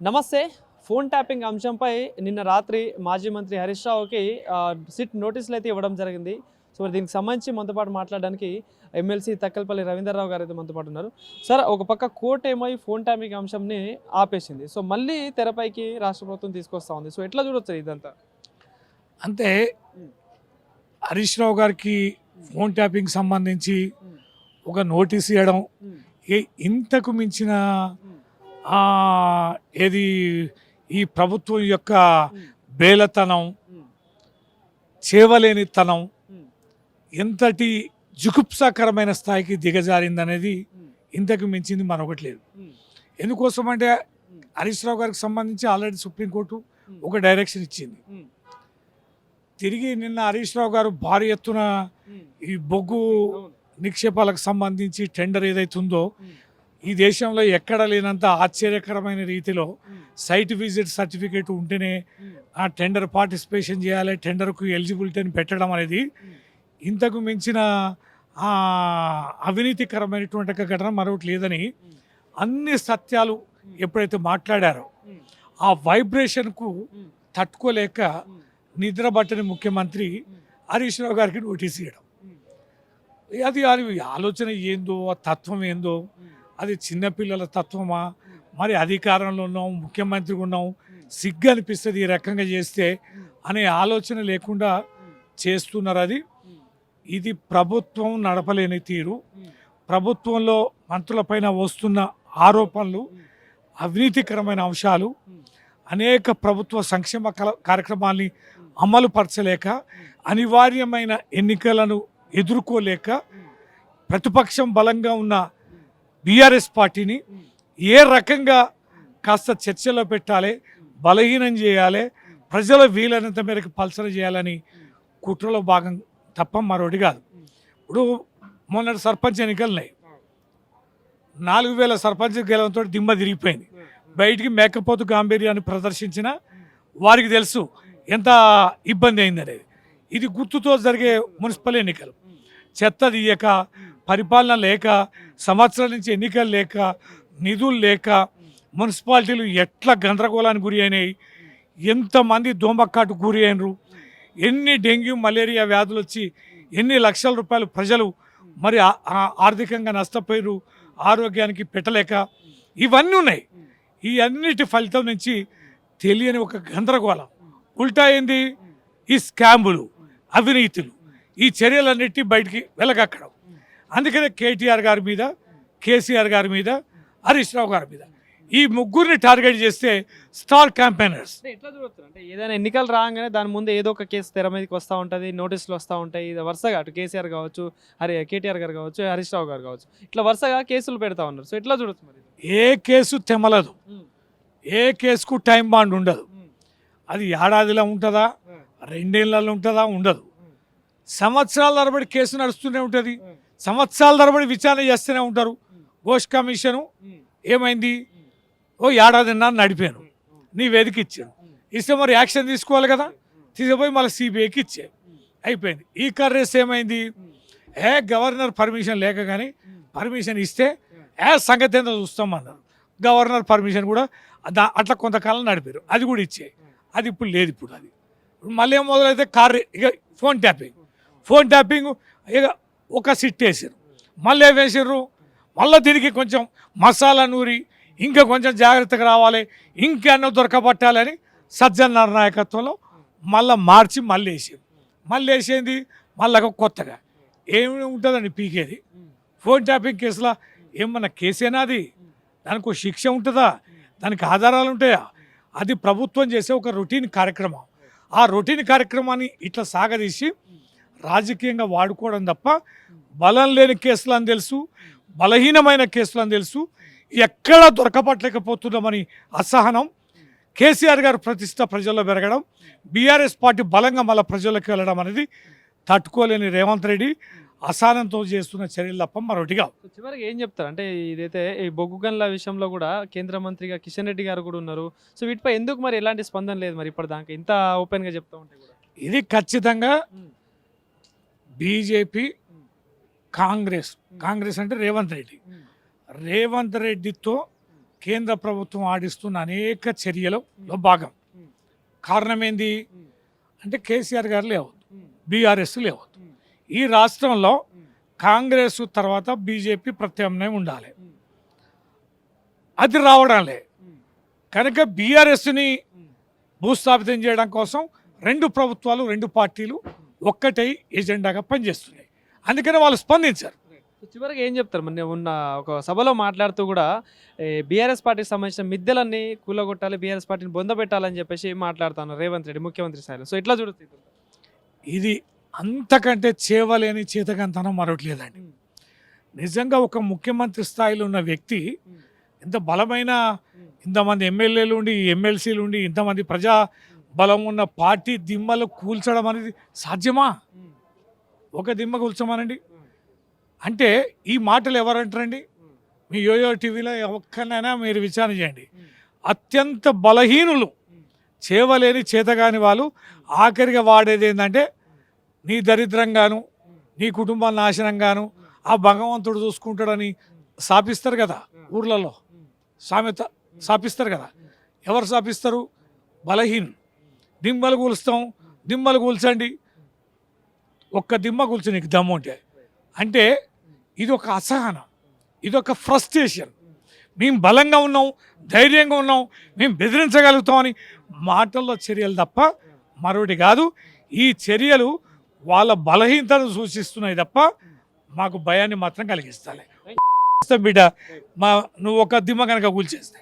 నమస్తే. Phone tapping అంశంపై నిన్న రాత్రి మాజీ మంత్రి హరీష్ రావుకి సిట్ నోటీసులు అయితే ఇవ్వడం జరిగింది. సో దీనికి సంబంధించి మనతో పాటు మాట్లాడడానికి ఎమ్మెల్సీ తక్కలపల్లి రవీంద్రరావు గారు అయితే మనతో పాటు ఉన్నారు. సార్, ఒక పక్క కోర్టు ఏమో ఈ ఫోన్ ట్యాపింగ్ అంశంని ఆపేసింది. సో మళ్ళీ తెరపైకి రాష్ట్ర ప్రభుత్వం తీసుకొస్తా ఉంది. సో ఎట్లా చూడొచ్చు ఇదంతా? అంటే హరీష్ రావు గారికి ఫోన్ ట్యాపింగ్ సంబంధించి ఒక నోటీస్ ఇవ్వడం ఇంతకు మించిన ఏది ఈ ప్రభుత్వం యొక్క బేలతనం, చేవలేనితనం ఎంతటి జుగుప్సాకరమైన స్థాయికి దిగజారిందనేది ఇంతకు మించింది మరొకటి లేదు. ఎందుకోసం అంటే హరీష్ రావు గారికి సంబంధించి ఆల్రెడీ సుప్రీంకోర్టు ఒక డైరెక్షన్ ఇచ్చింది. తిరిగి నిన్న హరీష్ రావు గారు భారీ ఎత్తున ఈ బొగ్గు నిక్షేపాలకు సంబంధించి టెండర్ ఏదైతుందో ఈ దేశంలో ఎక్కడ లేనంత ఆశ్చర్యకరమైన రీతిలో సైట్ విజిట్ సర్టిఫికేట్ ఉంటేనే ఆ టెండర్ పార్టిసిపేషన్ చేయాలి, టెండర్కు ఎలిజిబిలిటీని పెట్టడం అనేది ఇంతకు మించిన అవినీతికరమైనటువంటి ఘటన మరొకటి లేదని అన్ని సత్యాలు ఎప్పుడైతే మాట్లాడారో ఆ వైబ్రేషన్కు తట్టుకోలేక నిద్రపట్టని ముఖ్యమంత్రి హరీష్ రావు గారికి నోటీస్ ఇవ్వడం, అది ఆలోచన ఏందో, ఆ తత్వం ఏందో, అది చిన్నపిల్లల తత్వమా, మరి అధికారంలో ఉన్నాం, ముఖ్యమంత్రిగా ఉన్నాం, సిగ్గు అనిపిస్తుంది ఈ రకంగా చేస్తే అనే ఆలోచన లేకుండా చేస్తున్నారు. ఇది ప్రభుత్వం నడపలేని తీరు. ప్రభుత్వంలో మంత్రులపైన వస్తున్న ఆరోపణలు, అవినీతికరమైన అంశాలు, అనేక ప్రభుత్వ సంక్షేమ కార్యక్రమాల్ని అమలు పరచలేక, అనివార్యమైన ఎన్నికలను ఎదుర్కోలేక ప్రతిపక్షం బలంగా ఉన్న బీఆర్ఎస్ పార్టీని ఏ రకంగా కాస్త చర్చలో పెట్టాలి, బలహీనం చేయాలి, ప్రజల వీలైనంత మేరకు పల్సన చేయాలని కుట్రలో భాగం తప్ప మరొకటి కాదు. ఇప్పుడు మొన్నటి సర్పంచ్ ఎన్నికలున్నాయి. 4000 సర్పంచ్ గెలవంతో దిమ్మ తిరిగిపోయింది. బయటికి మేకపోతు గాంభీర్యాన్ని ప్రదర్శించిన వారికి తెలుసు ఎంత ఇబ్బంది అయిందనేది. ఇది గుర్తుతో జరిగే మున్సిపల్ ఎన్నికలు, చెత్త తీయక, పరిపాలన లేక, సంవత్సరాల నుంచి ఎన్నికలు లేక, నిధులు లేక మున్సిపాలిటీలు ఎట్లా గందరగోళానికి గురి అయినాయి, ఎంతమంది దోమకాటు గురి అయినరు, ఎన్ని డెంగ్యూ మలేరియా వ్యాధులు వచ్చి ఎన్ని లక్షల రూపాయలు ప్రజలు మరి ఆర్థికంగా నష్టపోయారు, ఆరోగ్యానికి పెట్టలేక, ఇవన్నీ ఉన్నాయి. ఈ అన్నిటి ఫలితం నుంచి తెలియని ఒక గందరగోళం ఉల్టా అయింది. ఈ స్కాములు, అవినీతులు, ఈ చర్యలన్నిటి బయటికి వెలగక్కడం. అందుకనే కేటీఆర్ గారి మీద, కేసీఆర్ గారి మీద, హరీష్ రావు గారి మీద ఈ ముగ్గురిని టార్గెట్ చేస్తే స్టార్ క్యాంపెయినర్స్. ఎట్లా చూడొచ్చు అంటే ఏదైనా ఎన్నికలు రాగానే దాని ముందు ఏదో ఒక కేసు తెర మీదకి వస్తూ ఉంటుంది, నోటీసులు వస్తూ ఉంటాయి. ఇది వరుసగా అటు కేసీఆర్ కావచ్చు, కేటీఆర్ గారు కావచ్చు, హరీష్ రావు గారు కావచ్చు, ఇట్లా వరుసగా కేసులు పెడతా ఉన్నారు. సో ఎట్లా చూడొచ్చు మరి? ఏ కేసు తెమలదు, ఏ కేసుకు టైం బాండ్ ఉండదు. అది ఏడాదిలో ఉంటుందా, 2 ఏళ్ళలో ఉంటుందా, ఉండదు. సంవత్సరాల తరబడి కేసు నడుస్తూనే ఉంటుంది, సంవత్సరాల తరబడి విచారణ చేస్తూనే ఉంటారు. ఘోష్ కమిషను ఏమైంది, ఓ ఏడాదిన్నర నడిపాను, నీ వేదిక ఇచ్చాను, ఇస్తే మరి యాక్షన్ తీసుకోవాలి కదా, తీసుకుపోయి మళ్ళీ సిబిఐకి ఇచ్చే అయిపోయింది. ఈ కర్రేస్ ఏమైంది, గవర్నర్ పర్మిషన్ లేక కానీ పర్మిషన్ ఇస్తే సంగతి ఏందో చూస్తామన్నారు. గవర్నర్ పర్మిషన్ కూడా అట్లా కొంతకాలం నడిపారు, అది కూడా ఇచ్చే. అది ఇప్పుడు లేదు. ఇప్పుడు అది మళ్ళీ ఏం మొదలైతే ఇక ఫోన్ ట్యాపింగ్ ఇక ఒక సిట్ వేసారు, మళ్ళీ ఏం వేసారు, మళ్ళీ దీనికి కొంచెం మసాలా నూరి ఇంకా కొంచెం జాగ్రత్తగా రావాలి, ఇంకెన్నో దొరకబట్టాలని సజ్జన నాయకత్వంలో మళ్ళీ మార్చి మళ్ళీ వేసారు. మళ్ళీ వేసేది మళ్ళీ కొత్తగా ఏమి ఉంటుందండి పీకేది. ఫోన్ ట్యాపింగ్ కేసులో ఏమన్నా కేసేనా, అది దానికి శిక్ష ఉంటుందా, దానికి ఆధారాలు ఉంటాయా? అది ప్రభుత్వం చేసే ఒక రొటీన్ కార్యక్రమం. ఆ రొటీన్ కార్యక్రమాన్ని ఇట్లా సాగదీసి రాజకీయంగా వాడుకోవడం తప్ప బలం లేని కేసులు అని తెలుసు, బలహీనమైన కేసులు అని తెలుసు, ఎక్కడా దొరకపట్టలేకపోతున్నామని అసహనం, కేసీఆర్ గారు ప్రతిష్ట ప్రజల్లో పెరగడం, బీఆర్ఎస్ పార్టీ బలంగా మళ్ళీ ప్రజల్లోకి వెళ్ళడం అనేది తట్టుకోలేని రేవంత్ రెడ్డి అసహనంతో చేస్తున్న చర్యలు తప్ప మరొకటిగా. చివరికి ఏం చెప్తారు అంటే, ఇదైతే ఈ బొగ్గు గనుల విషయంలో కూడా కేంద్ర మంత్రిగా కిషన్ రెడ్డి గారు కూడా ఉన్నారు. సో వీటిపై ఎందుకు మరి ఎలాంటి స్పందన లేదు మరి ఇప్పటిదాకా ఇంత ఓపెన్గా చెప్తా ఉంటే కూడా? ఇది ఖచ్చితంగా బీజేపీ, కాంగ్రెస్ అంటే రేవంత్ రెడ్డితో కేంద్ర ప్రభుత్వం ఆడిస్తున్న అనేక చర్యలలో భాగం. కారణం ఏంది అంటే కేసీఆర్ గారు లేవద్దు, బీఆర్ఎస్ లేవద్దు. ఈ రాష్ట్రంలో కాంగ్రెస్ తర్వాత బీజేపీ ప్రత్యామ్నాయం ఉండాలి, అది రావడంలే. కనుక బీఆర్ఎస్ని భూస్థాపితం చేయడం కోసం రెండు ప్రభుత్వాలు, రెండు పార్టీలు ఒక్కటై ఎజెండాగా పనిచేస్తున్నాయి. అందుకని వాళ్ళు స్పందించారు. చివరికి ఏం చెప్తారు? మొన్న ఉన్న ఒక సభలో మాట్లాడుతూ కూడా బీఆర్ఎస్ పార్టీకి సంబంధించిన మిద్దెలన్నీ కూలగొట్టాలి, బీఆర్ఎస్ పార్టీని బొందబెట్టాలని చెప్పేసి మాట్లాడుతున్నారు రేవంత్ రెడ్డి ముఖ్యమంత్రి స్థాయిలో. సో ఎట్లా చూడుతుంది? ఇది అంతకంటే చేవలేని చేతకంతనం మరొకటి లేదండి. నిజంగా ఒక ముఖ్యమంత్రి స్థాయిలో ఉన్న వ్యక్తి ఇంత బలమైన, ఇంతమంది ఎమ్మెల్యేలు ఉండి, ఎమ్మెల్సీలు ఉండి, ఇంతమంది ప్రజా బలం ఉన్న పార్టీ దిమ్మలు కూల్చడం అనేది సాధ్యమా? ఒక దిమ్మ కూల్చమనండి అంటే ఈ మాటలు ఎవరంటారండి? మీ యోయో టీవీలో ఒక్కనైనా మీరు విచారణ చేయండి. అత్యంత బలహీనులు, చేవలేని చేతగాని వాళ్ళు ఆఖరిగా వాడేది ఏంటంటే నీ దరిద్రంగాను, నీ కుటుంబం నాశనంగాను ఆ భగవంతుడు చూసుకుంటాడని శాపిస్తారు కదా, ఊర్లలో సామెత శాపిస్తారు కదా. ఎవరు శాపిస్తారు? బలహీనులు. దిమ్మలు కూల్స్తాం, దిమ్మలు కూల్చండి, ఒక్క దిమ్మ కూల్చు నీకు దమ్ము అంటే ఇది ఒక అసహనం, ఇది ఒక ఫ్రస్ట్రేషన్. మేము బలంగా ఉన్నాం, ధైర్యంగా ఉన్నాం, మేము బెదిరించగలుగుతామని మాటల్లో చర్యలు తప్ప మరొకటి కాదు. ఈ చర్యలు వాళ్ళ బలహీనతను సూచిస్తున్నాయి తప్ప మాకు భయాన్ని మాత్రం కలిగిస్తాయి. బిడ్డ నువ్వు ఒక దిమ్మ కనుక కూల్చేస్తే